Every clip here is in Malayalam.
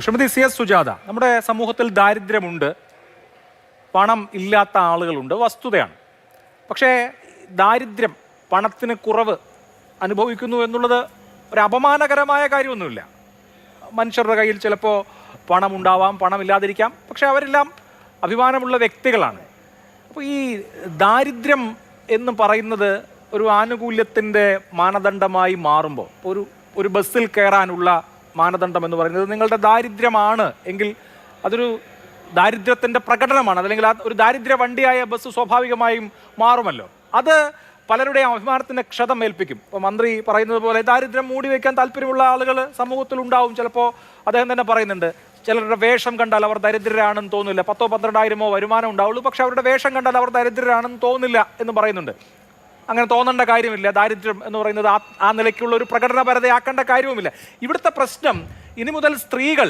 ശ്രീമതി CS സുജാത, നമ്മുടെ സമൂഹത്തിൽ ദാരിദ്ര്യമുണ്ട്, പണം ഇല്ലാത്ത ആളുകളുണ്ട്, വസ്തുതയാണ്. പക്ഷേ ദാരിദ്ര്യം, പണത്തിന് കുറവ് അനുഭവിക്കുന്നു എന്നുള്ളത് ഒരു അപമാനകരമായ കാര്യമൊന്നുമില്ല. മനുഷ്യരുടെ കയ്യിൽ ചിലപ്പോൾ പണമുണ്ടാവാം, പണമില്ലാതിരിക്കാം, പക്ഷെ അവരെല്ലാം അഭിമാനമുള്ള വ്യക്തികളാണ്. അപ്പോൾ ഈ ദാരിദ്ര്യം എന്ന് പറയുന്നത് ഒരു ആനുകൂല്യത്തിൻ്റെ മാനദണ്ഡമായി മാറുമ്പോൾ, ഒരു ബസ്സിൽ കയറാനുള്ള മാനദണ്ഡം എന്ന് പറയുന്നത് നിങ്ങളുടെ ദാരിദ്ര്യമാണ് എങ്കിൽ അതൊരു ദാരിദ്ര്യത്തിൻ്റെ പ്രകടനമാണ്. അതല്ലെങ്കിൽ ഒരു ദാരിദ്ര്യ വണ്ടിയായ ബസ് സ്വാഭാവികമായും മാറുമല്ലോ. അത് പലരുടെയും അഭിമാനത്തിന് ക്ഷതം ഏൽപ്പിക്കും. ഇപ്പോൾ മന്ത്രി പറയുന്നത് പോലെ ദാരിദ്ര്യം മൂടി വയ്ക്കാൻ താല്പര്യമുള്ള ആളുകൾ സമൂഹത്തിൽ ഉണ്ടാവും. ചിലപ്പോൾ അദ്ദേഹം തന്നെ പറയുന്നുണ്ട്, ചിലരുടെ വേഷം കണ്ടാൽ അവർ ദരിദ്രരാണെന്ന് തോന്നില്ല. 10,000-12,000 വരുമാനം ഉണ്ടാവുള്ളൂ, പക്ഷെ അവരുടെ വേഷം കണ്ടാൽ അവർ ദരിദ്രരാണെന്ന് തോന്നില്ല എന്ന് പറയുന്നുണ്ട്. അങ്ങനെ തോന്നേണ്ട കാര്യമില്ല. ദാരിദ്ര്യം എന്ന് പറയുന്നത് ആ നിലയ്ക്കുള്ള ഒരു പ്രകടനപരതയാക്കേണ്ട കാര്യവുമില്ല. ഇവിടുത്തെ പ്രശ്നം ഇനി മുതൽ സ്ത്രീകൾ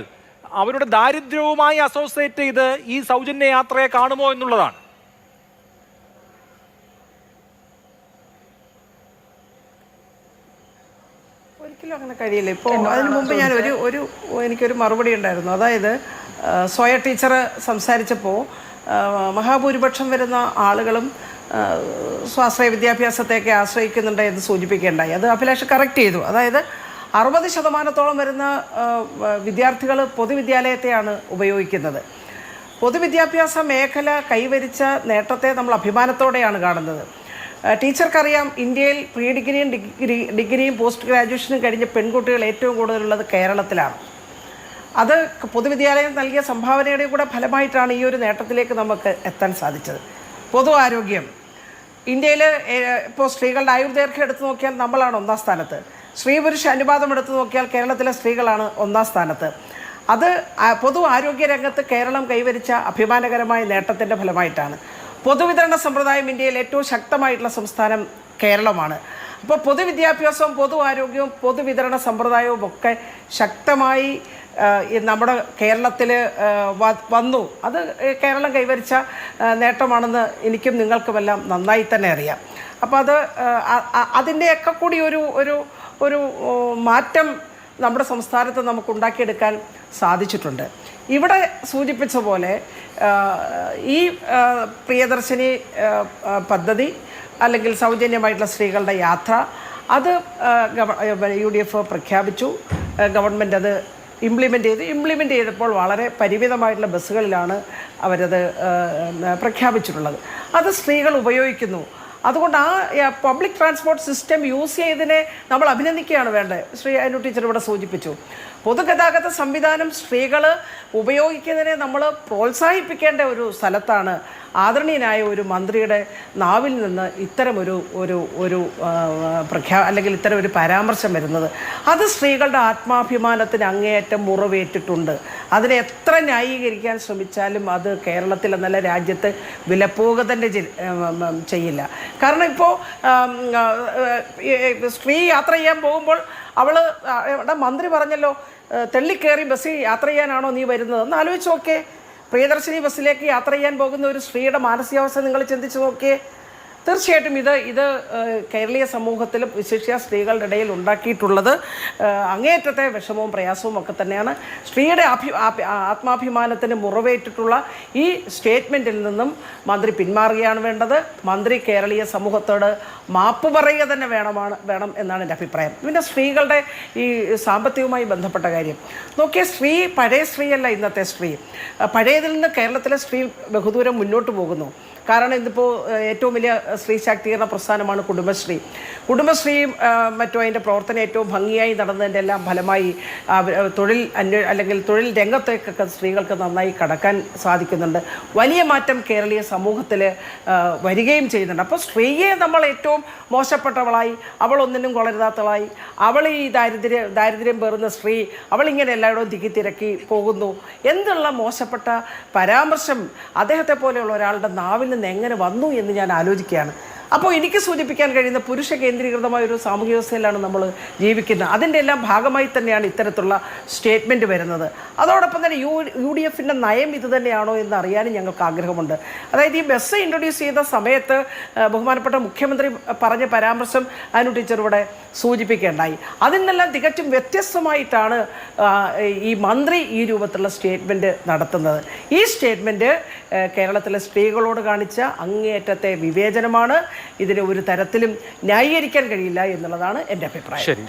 അവരുടെ ദാരിദ്ര്യവുമായി അസോസിയേറ്റ് ചെയ്ത് ഈ സൗജന്യ യാത്രയെ കാണുമോ എന്നുള്ളതാണ്. ഒരിക്കലും അങ്ങനെ കഴിയില്ല. ഇപ്പോൾ അതിന് മുമ്പ് ഞാൻ എനിക്കൊരു മറുപടി ഉണ്ടായിരുന്നു. അതായത് സോയ ടീച്ചർ സംസാരിച്ചപ്പോൾ മഹാഭൂരിപക്ഷം വരുന്ന ആളുകളും സ്വാശ്രയ വിദ്യാഭ്യാസത്തെയൊക്കെ ആശ്രയിക്കുന്നുണ്ട് എന്ന് സൂചിപ്പിക്കേണ്ടായി. അത് അഭിലാഷ് കറക്റ്റ് ചെയ്തു. അതായത് 60% വരുന്ന വിദ്യാർത്ഥികൾ പൊതുവിദ്യാലയത്തെയാണ് ഉപയോഗിക്കുന്നത്. പൊതുവിദ്യാഭ്യാസ മേഖല കൈവരിച്ച നേട്ടത്തെ നമ്മൾ അഭിമാനത്തോടെയാണ് കാണുന്നത്. ടീച്ചർക്കറിയാം, ഇന്ത്യയിൽ പ്രീ ഡിഗ്രിയും ഡിഗ്രിയും പോസ്റ്റ് ഗ്രാജുവേഷനും കഴിഞ്ഞ പെൺകുട്ടികൾ ഏറ്റവും കൂടുതലുള്ളത് കേരളത്തിലാണ്. അത് പൊതുവിദ്യാലയം നൽകിയ സംഭാവനയുടെ കൂടെ ഫലമായിട്ടാണ് ഈ ഒരു നേട്ടത്തിലേക്ക് നമുക്ക് എത്താൻ സാധിച്ചത്. പൊതു ആരോഗ്യം, ഇന്ത്യയിൽ ഇപ്പോൾ സ്ത്രീകളുടെ ആയുർദൈർഘ്യം എടുത്തു നോക്കിയാൽ നമ്മളാണ് 1ാം സ്ഥാനത്ത്. സ്ത്രീ പുരുഷ അനുപാതം എടുത്തു നോക്കിയാൽ കേരളത്തിലെ സ്ത്രീകളാണ് 1ാം സ്ഥാനത്ത്. അത് പൊതു ആരോഗ്യ രംഗത്ത് കേരളം കൈവരിച്ച അഭിമാനകരമായ നേട്ടത്തിൻ്റെ ഫലമായിട്ടാണ്. പൊതുവിതരണ സമ്പ്രദായം ഇന്ത്യയിൽ ഏറ്റവും ശക്തമായിട്ടുള്ള സംസ്ഥാനം കേരളമാണ്. അപ്പോൾ പൊതുവിദ്യാഭ്യാസവും പൊതു ആരോഗ്യവും പൊതുവിതരണ സമ്പ്രദായവും ഒക്കെ ശക്തമായി നമ്മുടെ കേരളത്തിൽ വന്നു. അത് കേരളം കൈവരിച്ച നേട്ടമാണെന്ന് എനിക്കും നിങ്ങൾക്കുമെല്ലാം നന്നായി തന്നെ അറിയാം. അപ്പോൾ അതിൻ്റെയൊക്കെ കൂടി ഒരു മാറ്റം നമ്മുടെ സംസ്ഥാനത്ത് നമുക്ക് ഉണ്ടാക്കിയെടുക്കാൻ സാധിച്ചിട്ടുണ്ട്. ഇവിടെ സൂചിപ്പിച്ച പോലെ ഈ പ്രിയദർശിനി പദ്ധതി അല്ലെങ്കിൽ സൗജന്യമായിട്ടുള്ള സ്ത്രീകളുടെ യാത്ര അത് UDF പ്രഖ്യാപിച്ചു. ഗവൺമെൻറ് അത് ഇംപ്ലിമെൻ്റ് ചെയ്തപ്പോൾ വളരെ പരിമിതമായിട്ടുള്ള ബസ്സുകളിലാണ് അവരത് പ്രഖ്യാപിച്ചിട്ടുള്ളത്. അത് സ്ത്രീകൾ ഉപയോഗിക്കുന്നു. അതുകൊണ്ട് പബ്ലിക് ട്രാൻസ്പോർട്ട് സിസ്റ്റം യൂസ് ചെയ്തതിനെ നമ്മൾ അഭിനന്ദിക്കുകയാണ് വേണ്ടത്. ശ്രീ അനു ടീച്ചർ ഇവിടെ സൂചിപ്പിച്ചു. പൊതുഗതാഗത സംവിധാനം സ്ത്രീകൾ ഉപയോഗിക്കുന്നതിനെ നമ്മൾ പ്രോത്സാഹിപ്പിക്കേണ്ട ഒരു സ്ഥലത്താണ് ആദരണീയനായ ഒരു മന്ത്രിയുടെ നാവിൽ നിന്ന് ഇത്തരമൊരു അല്ലെങ്കിൽ ഇത്തരം ഒരു പരാമർശം വരുന്നത്. അത് സ്ത്രീകളുടെ ആത്മാഭിമാനത്തിന് അങ്ങേയറ്റം മുറിവേറ്റിട്ടുണ്ട്. അതിനെ എത്ര ന്യായീകരിക്കാൻ ശ്രമിച്ചാലും അത് കേരളത്തിൽ എന്നല്ല രാജ്യത്ത് വിലപ്പോക തന്നെ ചെയ്യില്ല. കാരണം ഇപ്പോൾ സ്ത്രീ യാത്ര ചെയ്യാൻ പോകുമ്പോൾ മന്ത്രി പറഞ്ഞല്ലോ, തെള്ളിക്കയറി ബസ്സിൽ യാത്ര ചെയ്യാനാണോ നീ വരുന്നത് എന്ന് ആലോചിച്ച് നോക്കേ. പ്രിയദർശിനി ബസ്സിലേക്ക് യാത്ര ചെയ്യാൻ പോകുന്ന ഒരു സ്ത്രീയുടെ മാനസികാവസ്ഥ നിങ്ങൾ ചിന്തിച്ച് നോക്കിയേ. തീർച്ചയായിട്ടും ഇത് കേരളീയ സമൂഹത്തിൽ വിശേഷിച്ച സ്ത്രീകളുടെ ഇടയിൽ ഉണ്ടാക്കിയിട്ടുള്ളത് അങ്ങേയറ്റത്തെ വിഷമവും പ്രയാസവും ഒക്കെ തന്നെയാണ്. സ്ത്രീയുടെ ആത്മാഭിമാനത്തിന് മുറിവേറ്റിട്ടുള്ള ഈ സ്റ്റേറ്റ്മെൻറ്റിൽ നിന്നും മന്ത്രി പിന്മാറുകയാണ് വേണ്ടത്. മന്ത്രി കേരളീയ സമൂഹത്തോട് മാപ്പ് പറയുക തന്നെ വേണം എന്നാണ് എൻ്റെ അഭിപ്രായം. പിന്നെ സ്ത്രീകളുടെ ഈ സാമ്പത്തികവുമായി ബന്ധപ്പെട്ട കാര്യം നോക്കിയാൽ പഴയ സ്ത്രീയല്ല ഇന്നത്തെ സ്ത്രീ. പഴയതിൽ നിന്ന് കേരളത്തിലെ സ്ത്രീ ബഹുദൂരം മുന്നോട്ട് പോകുന്നു. കാരണം ഇതിപ്പോൾ ഏറ്റവും വലിയ സ്ത്രീ ശാക്തീകരണ പ്രസ്ഥാനമാണ് കുടുംബശ്രീയും മറ്റും അതിൻ്റെ പ്രവർത്തനം ഏറ്റവും ഭംഗിയായി നടന്നതിൻ്റെ എല്ലാം ഫലമായി അല്ലെങ്കിൽ തൊഴിൽ രംഗത്തേക്കൊക്കെ സ്ത്രീകൾക്ക് നന്നായി കടക്കാൻ സാധിക്കുന്നുണ്ട്. വലിയ മാറ്റം കേരളീയ സമൂഹത്തിൽ വരികയും ചെയ്യുന്നുണ്ട്. അപ്പോൾ സ്ത്രീയെ നമ്മൾ ഏറ്റവും മോശപ്പെട്ടവളായി, അവൾ ഒന്നിനും കൊളരുതാത്തവളായി, അവൾ ഈ ദാരിദ്ര്യം പേറുന്ന സ്ത്രീ, അവളിങ്ങനെ എല്ലായിടവും തിരക്കി പോകുന്നു എന്നുള്ള മോശപ്പെട്ട പരാമർശം അദ്ദേഹത്തെ പോലെയുള്ള ഒരാളുടെ നാവിൽ നിന്ന് എങ്ങനെ വന്നു എന്ന് ഞാൻ ആലോചിക്കുകയാണ്. അപ്പോൾ എനിക്ക് സൂചിപ്പിക്കാൻ കഴിയുന്ന പുരുഷ കേന്ദ്രീകൃതമായ ഒരു സാമൂഹ്യ വ്യവസ്ഥയിലാണ് നമ്മൾ ജീവിക്കുന്നത്. അതിൻ്റെ എല്ലാം ഭാഗമായി തന്നെയാണ് ഇത്തരത്തിലുള്ള സ്റ്റേറ്റ്മെൻറ്റ് വരുന്നത്. അതോടൊപ്പം തന്നെ UDF-ൻ്റെ നയം ഇത് തന്നെയാണോ എന്ന് അറിയാനും ഞങ്ങൾക്ക് ആഗ്രഹമുണ്ട്. അതായത് ഈ ബസ് ഇൻട്രൊഡ്യൂസ് ചെയ്ത സമയത്ത് ബഹുമാനപ്പെട്ട മുഖ്യമന്ത്രി പറഞ്ഞ പരാമർശം അനു ടീച്ചർ ഇവിടെ സൂചിപ്പിക്കേണ്ടായി. അതിൽ നിന്നെല്ലാം തികച്ചും വ്യത്യസ്തമായിട്ടാണ് ഈ മന്ത്രി ഈ രൂപത്തിലുള്ള സ്റ്റേറ്റ്മെൻറ്റ് നടത്തുന്നത്. ഈ സ്റ്റേറ്റ്മെൻറ്റ് കേരളത്തിലെ സ്ത്രീകളോട് കാണിച്ച അങ്ങേയറ്റത്തെ വിവേചനമാണ്. ഇതിനെ ഒരു തരത്തിലും ന്യായീകരിക്കാൻ കഴിയില്ല എന്നുള്ളതാണ് എൻ്റെ അഭിപ്രായം. ശരി.